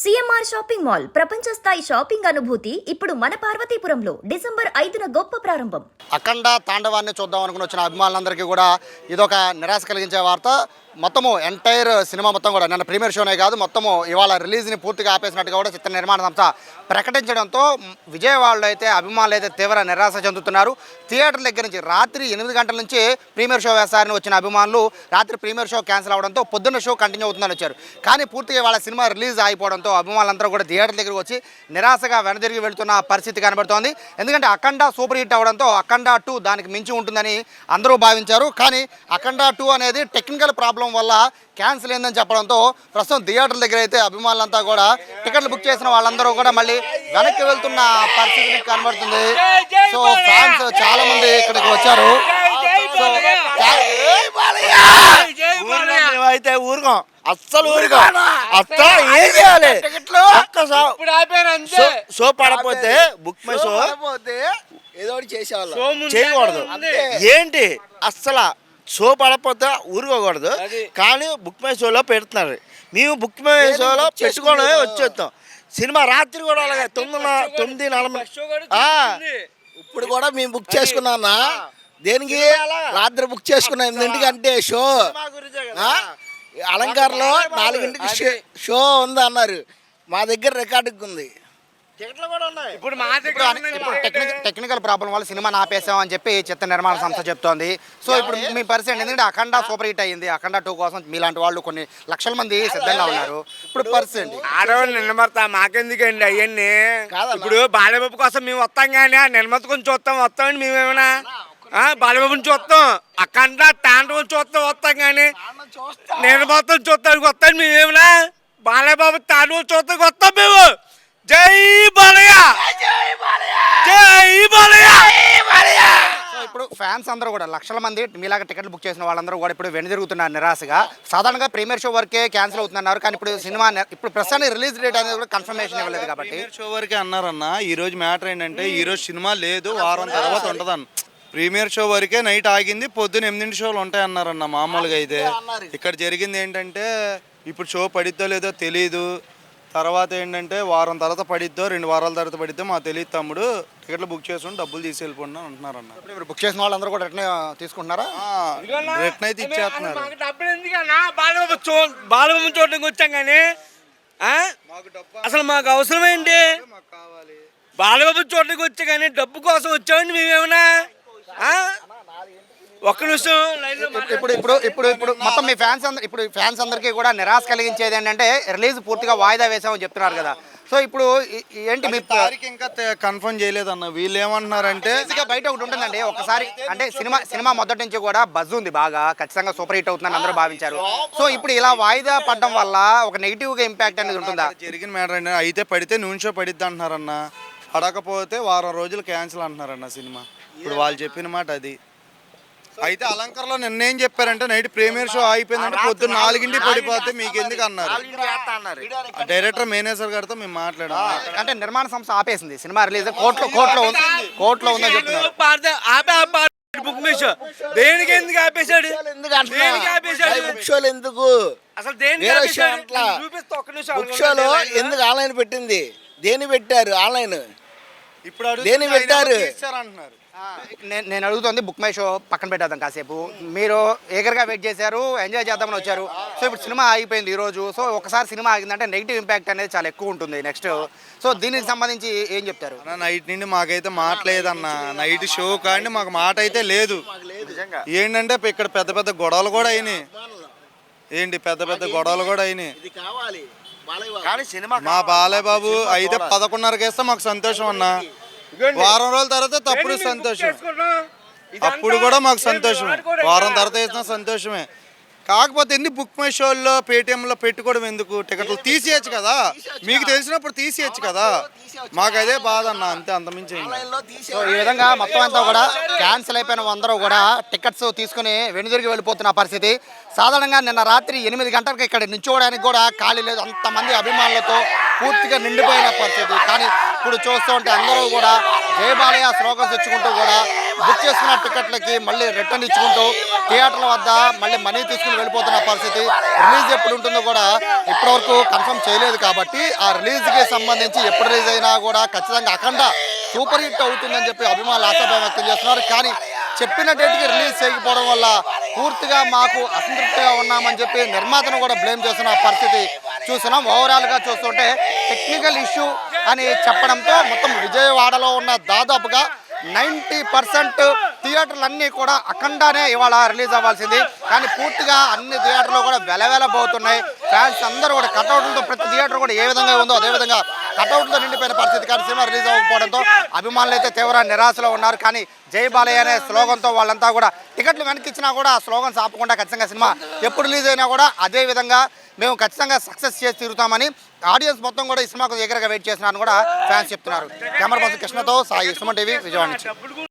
CMR shopping mall ప్రపంచ స్థాయి shopping అనుభూతి ఇప్పుడు మన పార్వతీపురంలో డిసెంబర్ 5న గొప్ప ప్రారంభం. అఖండ తాండవాన్ని చూద్దాం అనుకుని వచ్చిన అభిమానులందరికీ కూడా ఇదొక నిరాశ కలిగించే వార్త. మొత్తము ఎంటైర్ సినిమా మొత్తం కూడా నిన్న ప్రీమియర్ షోనే కాదు, మొత్తము ఇవాళ రిలీజ్ని పూర్తిగా ఆపేసినట్టుగా కూడా చిత్ర నిర్మాణ సంస్థ ప్రకటించడంతో విజయవాడలో అయితే అభిమానులు అయితే తీవ్ర నిరాశ చెందుతున్నారు. థియేటర్ దగ్గర నుంచి రాత్రి 8 గంటల నుంచి ప్రీమియర్ షో వేస్తారని వచ్చిన అభిమానులు రాత్రి ప్రీమియర్ షో క్యాన్సిల్ అవడంతో పొద్దున్న షో కంటిన్యూ అవుతుందని వచ్చారు. కానీ పూర్తిగా వాళ్ళ సినిమా రిలీజ్ అయిపోవడంతో అభిమానులందరూ కూడా థియేటర్ దగ్గరకు వచ్చి నిరాశగా వెనదిరిగి వెళుతున్న పరిస్థితి కనబడుతోంది. ఎందుకంటే అఖండ సూపర్ హిట్ అవడంతో అఖండ 2 దానికి మించి ఉంటుందని అందరూ భావించారు. కానీ అఖండ 2 అనేది టెక్నికల్ ప్రాబ్లం వల్ల క్యాన్సిల్ అయిందని చెప్పడంతో ప్రస్తుతం థియేటర్ దగ్గర అయితే అభిమానులంతా కూడా టికెట్లు బుక్ చేసిన వాళ్ళందరూ కూడా మళ్ళీ వెనక్కి వెళ్తున్న పరిస్థితి కనబడుతుంది. సో ఫ్యాన్స్ చాలా మంది ఇక్కడికి వచ్చారు. అయితే ఊరుకోం, అస్సలు ఊరుకోం, అస్సలు ఏం చేయాలి. షో పడపోతే బుక్ మై షో ఏదో చేసేవాళ్ళం చేయకూడదు. ఏంటి అస్సలు షో పడకపోతే ఊరుకోకూడదు. కానీ బుక్ మై షోలో పెడుతున్నారు. మేము బుక్ మై షోలో పెట్టుకోవడమే వచ్చేస్తాం. సినిమా రాత్రి కూడా అలాగే 9:40 ఇప్పుడు కూడా మేము బుక్ చేసుకున్నా. దేనికి రాత్రి బుక్ చేసుకున్నాం? 8ంటికంటే షో అలంకారంలో 4ంటికి షో ఉంది అన్నారు. మా దగ్గర రికార్డుకి ఉంది. ఇప్పుడు టెక్నికల్ ప్రాబ్లం వల్ల సినిమా ఆపేసామని చెప్పి చిత్ర నిర్మాణ సంస్థ చెప్తోంది. సో ఇప్పుడు మీ పరిస్థితి ఎందుకంటే అఖండ సూపర్ హిట్ అయ్యింది. అఖండ 2 కోసం మీలాంటి వాళ్ళు కొన్ని లక్షల మంది సిద్ధంగా ఉన్నారు. ఇప్పుడు పరిస్థితి ఆడవాళ్ళు నిలబడతా మాకెందుకండి అవన్నీ. ఇప్పుడు బాలబాబు కోసం మేము వస్తాం, కానీ నిర్మత కొంచెం వస్తామండి. మేమేమైనా బాలబాబుని చూస్తాం, అఖండ తాండవం వస్తాం, కానీ నిర్మతం చూస్తానికి వస్తాం. మేమేమైనా బాలబాబు తాండవం చూస్తానికి వస్తాం మేము. జై బాలయ్య, జై బాలయ్య. సో ఇప్పుడు ఫ్యాన్స్ అందరూ కూడా లక్షల మంది మీలాగా టికెట్లు బుక్ చేసిన వాళ్ళందరూ కూడా ఇప్పుడు వెనుదిరుగుతున్నారు నిరాశగా. సాధారణంగా ప్రీమియర్ షో వరకే క్యాన్సిల్ అవుతున్నారు, కానీ ఇప్పుడు సినిమా ఇప్పుడు ప్రస్తుతానికి రిలీజ్ డేట్ అనేది కూడా కన్ఫర్మేషన్ ఇవ్వలేదు కాబట్టి షో వరకే అన్నారన్న. ఈ రోజు మ్యాటర్ ఏంటంటే ఈ రోజు సినిమా లేదు, వారం తర్వాత ఉంటుందన్న. ప్రీమియర్ షో వరకే నైట్ ఆగింది, పొద్దున్న 8 షోలు ఉంటాయన్నారన్న. మామూలుగా అయితే ఇక్కడ జరిగింది ఏంటంటే ఇప్పుడు షో పడిద్దో లేదో తెలీదు. తర్వాత ఏంటంటే వారం తర్వాత పడిద్దో 2 వారాల తర్వాత పడిద్దో మాకు తెలియదు తమ్ముడు. టికెట్లు బుక్ చేసుకుని డబ్బులు తీసుకెళ్ళిపోండి అంటున్నారన్న. ఇప్పుడు బుక్ చేసిన వాళ్ళందరూ కూడా రిటర్న్ తీసుకుంటున్నారా? రిటర్న్ అయితే ఇచ్చేస్తున్నారు. బాలబాబు చూడడానికి వచ్చాం, కానీ అసలు మాకు అవసరం ఏంటి? బాలబాబు చూడడానికి వచ్చా, కానీ డబ్బు కోసం వచ్చామండి మేమేమన్నా. ఒక్క నిమిషం. ఇప్పుడు మొత్తం మీ ఫ్యాన్స్ అందరికీ కూడా నిరాశ కలిగించేది ఏంటంటే రిలీజ్ పూర్తిగా వాయిదా వేసామని చెప్తున్నారు కదా. సో ఇప్పుడు ఏంటి మీ తారీఖు ఇంకా కన్ఫర్మ్ చేయలేదన్న. వీళ్ళు ఏమంటున్నారంటే బయట ఒకటి ఉంటుందండి. ఒకసారి అంటే సినిమా మొదటి నుంచి కూడా బజ్ ఉంది, బాగా ఖచ్చితంగా సూపర్ హిట్ అవుతుందని అందరూ భావించారు. సో ఇప్పుడు ఇలా వాయిదా పడడం వల్ల ఒక నెగిటివ్గా ఇంపాక్ట్ అనేది ఉంటుందా? జరిగిన మ్యాటర్ అంటే అయితే పడితే నూనె షో పడిద్ది అంటున్నారన్న. పడకపోతే వారం రోజులు క్యాన్సిల్ అంటున్నారన్న సినిమా. ఇప్పుడు వాళ్ళు చెప్పిన మాట అది. అయితే అలంకరణలో నిన్నేం చెప్పారంటే నైట్ ప్రీమియర్ షో అయిపోయిందంటే పొద్దున్న 4ంటికి పడిపోతే మీకు ఎందుకు అన్నారు. డైరెక్టర్ మేనేజర్ గారితో మేము మాట్లాడాం. అంటే నిర్మాణ సంస్థ ఆపేసింది సినిమా రిలీజ్. కోర్టులో ఉందని చెప్తున్నారు. బుక్ మై షో దేనికి ఎందుకు ఆపేశాడు? బుక్ షోలు ఎందుకు అసలు బుక్ షోలో ఎందుకు ఆన్లైన్ పెట్టింది? దేని పెట్టారు ఆన్లైన్? ఇప్పుడు దేని పెట్టారు అంటున్నారు. నేను అడుగుతుంది బుక్ మై షో పక్కన పెట్టేద్దాం కాసేపు. మీరు ఏగర్గా వెయిట్ చేశారు, ఎంజాయ్ చేద్దామని వచ్చారు. సో ఇప్పుడు సినిమా ఆగిపోయింది ఈరోజు. సో ఒకసారి సినిమా ఆగిందంటే నెగిటివ్ ఇంపాక్ట్ అనేది చాలా ఎక్కువ ఉంటుంది నెక్స్ట్. సో దీనికి సంబంధించి ఏం చెప్తారు? నైట్ నుండి మాకైతే మాట లేదన్న. నైట్ షో కానీ మాకు మాట అయితే లేదు. ఏంటంటే ఇక్కడ పెద్ద పెద్ద గొడవలు కూడా అయినాయి. పెద్ద గొడవలు కూడా అయినాయి. మా బాలయ్య బాబు అయితే 11:30కి వేస్తే మాకు సంతోషం అన్న. వారం రోజుల తర్వాత తప్పుడు సంతోషం. అప్పుడు కూడా మాకు సంతోషం. వారం తర్వాత వేసిన సంతోషమే. కాకపోతే ఎన్ని బుక్ మై షోల్లో పేటిఎంలో పెట్టుకోవడం ఎందుకు? టికెట్లు తీసేయచ్చు కదా, మీకు తెలిసినప్పుడు తీసేయచ్చు కదా. మాకు అదే బాధ అన్న, అంతే, అంతమించి. సో ఈ విధంగా మొత్తం అంతా కూడా క్యాన్సిల్ అయిపోయిన అందరూ కూడా టికెట్స్ తీసుకుని వెనుదిరిగి వెళ్ళిపోతున్న పరిస్థితి. సాధారణంగా నిన్న రాత్రి 8 గంటలకు ఇక్కడ నిల్చోవడానికి కూడా ఖాళీ లేదు, అంతమంది అభిమానులతో పూర్తిగా నిండిపోయిన పరిస్థితి. కానీ ఇప్పుడు చూస్తూ ఉంటే అందరూ కూడా జై బాలయ్య స్లోగన్స్ ఇచ్చుకుంటూ కూడా బుక్ చేసుకున్న టికెట్లకి మళ్ళీ రిటర్న్ ఇచ్చుకుంటూ థియేటర్ల వద్ద మళ్ళీ మనీ తీసుకుని వెళ్ళిపోతున్న పరిస్థితి. రిలీజ్ ఎప్పుడు ఉంటుందో కూడా ఇప్పటివరకు కన్ఫర్మ్ చేయలేదు కాబట్టి ఆ రిలీజ్కి సంబంధించి ఎప్పుడు రిలీజ్ అయినా కూడా ఖచ్చితంగా అఖండ సూపర్ హిట్ అవుతుందని చెప్పి అభిమానులు ఆశాభావం వ్యక్తం చేస్తున్నారు. కానీ చెప్పిన డేట్కి రిలీజ్ చేయకపోవడం వల్ల పూర్తిగా మాకు అసంతృప్తిగా ఉన్నామని చెప్పి నిర్మాతను కూడా బ్లేమ్ చేస్తున్న పరిస్థితి చూస్తున్నాం. ఓవరాల్గా చూస్తుంటే టెక్నికల్ ఇష్యూ అని చెప్పడంతో మొత్తం విజయవాడలో ఉన్న దాదాపుగా 90% థియేటర్లు కూడా అఖండానే ఇవాళ రిలీజ్ అవ్వాల్సింది. కానీ పూర్తిగా అన్ని థియేటర్లు కూడా వెలవెలబోతున్నాయి. ఫ్యాన్స్ అందరూ కూడా కటౌట్లతో ప్రతి థియేటర్ కూడా ఏ విధంగా ఉందో అదేవిధంగా కటౌట్లతో నిండిపోయిన పరిస్థితి. కానీ సినిమా రిలీజ్ అవ్వకపోవడంతో అభిమానులు అయితే తీవ్ర నిరాశలో ఉన్నారు. కానీ జై బాలయ్య అనే స్లోగన్తో వాళ్ళంతా కూడా టికెట్లు వెనక్కి ఇచ్చినా కూడా ఆ స్లోగన్స్ ఆపకుండా ఖచ్చితంగా సినిమా ఎప్పుడు రిలీజ్ అయినా కూడా అదే విధంగా మేము ఖచ్చితంగా సక్సెస్ చేసి తిరుగుతామని ఆడియన్స్ మొత్తం కూడా ఈ సినిమాకు దగ్గరగా వెయిట్ చేస్తున్నారని కూడా ఫ్యాన్స్ చెప్తున్నారు. కెమెరా పర్సన్ కృష్ణతో సాయి, సుమన్ టీవీ, విజయవాడ నుంచి.